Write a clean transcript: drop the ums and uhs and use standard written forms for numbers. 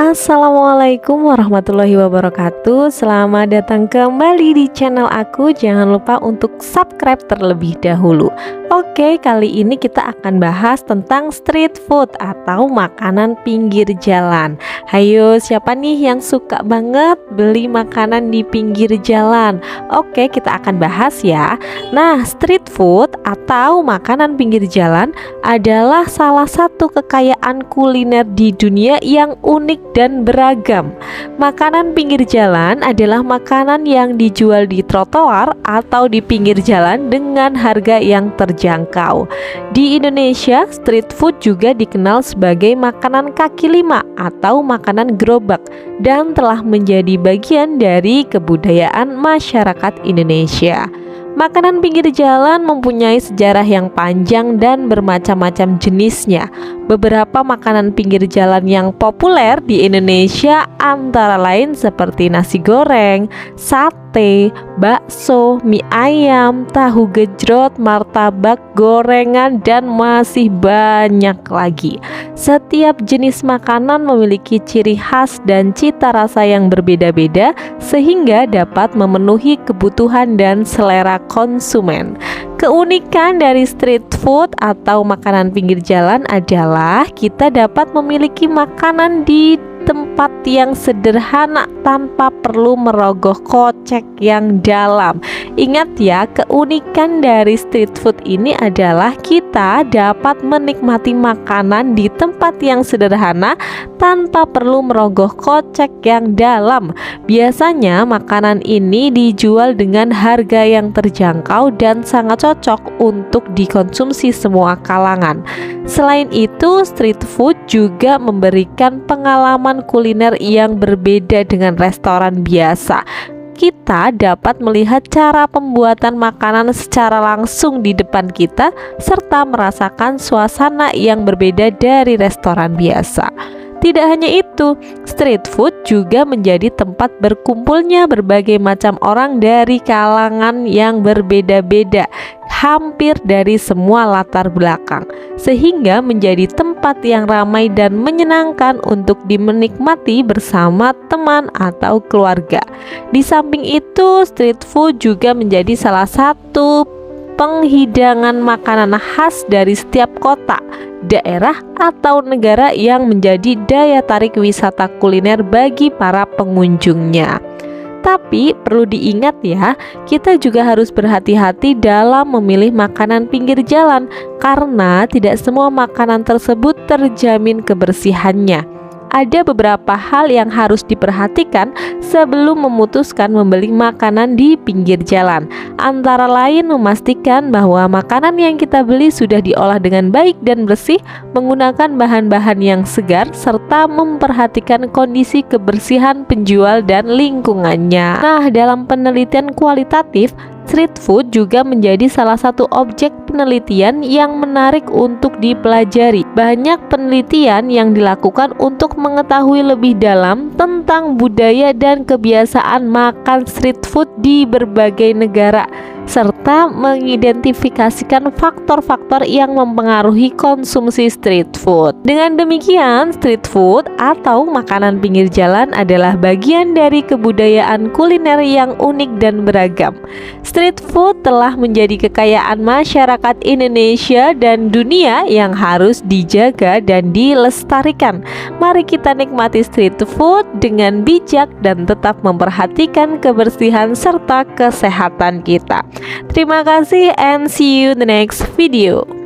Assalamualaikum warahmatullahi wabarakatuh. Selamat datang kembali di channel aku. Jangan lupa untuk subscribe terlebih dahulu. Oke, kali ini kita akan bahas tentang street food atau makanan pinggir jalan. Hayo, siapa nih yang suka banget beli makanan di pinggir jalan? Oke, kita akan bahas ya. Nah, street food atau makanan pinggir jalan adalah salah satu kekayaan kuliner di dunia yang unik dan beragam. Makanan pinggir jalan adalah makanan yang dijual di trotoar atau di pinggir jalan dengan harga yang terjangkau. Di Indonesia, street food juga dikenal sebagai makanan kaki lima atau makanan gerobak dan telah menjadi bagian dari kebudayaan masyarakat Indonesia. Makanan pinggir jalan mempunyai sejarah yang panjang dan bermacam-macam jenisnya. Beberapa makanan pinggir jalan yang populer di Indonesia antara lain seperti nasi goreng, sate, bakso, mie ayam, tahu gejrot, martabak, gorengan, dan masih banyak lagi. Setiap jenis makanan memiliki ciri khas dan cita rasa yang berbeda-beda sehingga dapat memenuhi kebutuhan dan selera konsumen. Keunikan dari street food atau makanan pinggir jalan adalah kita dapat memiliki makanan di tempat yang sederhana tanpa perlu merogoh kocek yang dalam. Ingat ya, keunikan dari street food ini adalah kita dapat menikmati makanan di tempat yang sederhana tanpa perlu merogoh kocek yang dalam. Biasanya makanan ini dijual dengan harga yang terjangkau dan sangat cocok untuk dikonsumsi semua kalangan. Selain itu, street food juga memberikan pengalaman kuliner yang berbeda dengan restoran biasa. Kita dapat melihat cara pembuatan makanan secara langsung di depan kita serta merasakan suasana yang berbeda dari restoran biasa. Tidak hanya itu, street food juga menjadi tempat berkumpulnya berbagai macam orang dari kalangan yang berbeda-beda, hampir dari semua latar belakang, sehingga menjadi tempat yang ramai dan menyenangkan untuk dimenikmati bersama teman atau keluarga. Di samping itu, street food juga menjadi salah satu penghidangan makanan khas dari setiap kota, daerah, atau negara yang menjadi daya tarik wisata kuliner bagi para pengunjungnya. Tapi perlu diingat ya, kita juga harus berhati-hati dalam memilih makanan pinggir jalan karena tidak semua makanan tersebut terjamin kebersihannya. Ada beberapa hal yang harus diperhatikan sebelum memutuskan membeli makanan di pinggir jalan. Antara lain memastikan bahwa makanan yang kita beli sudah diolah dengan baik dan bersih, menggunakan bahan-bahan yang segar, serta memperhatikan kondisi kebersihan penjual dan lingkungannya. Nah, dalam penelitian kualitatif, street food juga menjadi salah satu objek penelitian yang menarik untuk dipelajari. Banyak penelitian yang dilakukan untuk mengetahui lebih dalam tentang budaya dan kebiasaan makan street food di berbagai negara, serta mengidentifikasikan faktor-faktor yang mempengaruhi konsumsi street food. Dengan demikian, street food atau makanan pinggir jalan adalah bagian dari kebudayaan kuliner yang unik dan beragam. Street food telah menjadi kekayaan masyarakat Indonesia dan dunia yang harus dijaga dan dilestarikan. Mari kita nikmati street food dengan bijak dan tetap memperhatikan kebersihan serta kesehatan kita. Terima kasih and see you in the next video.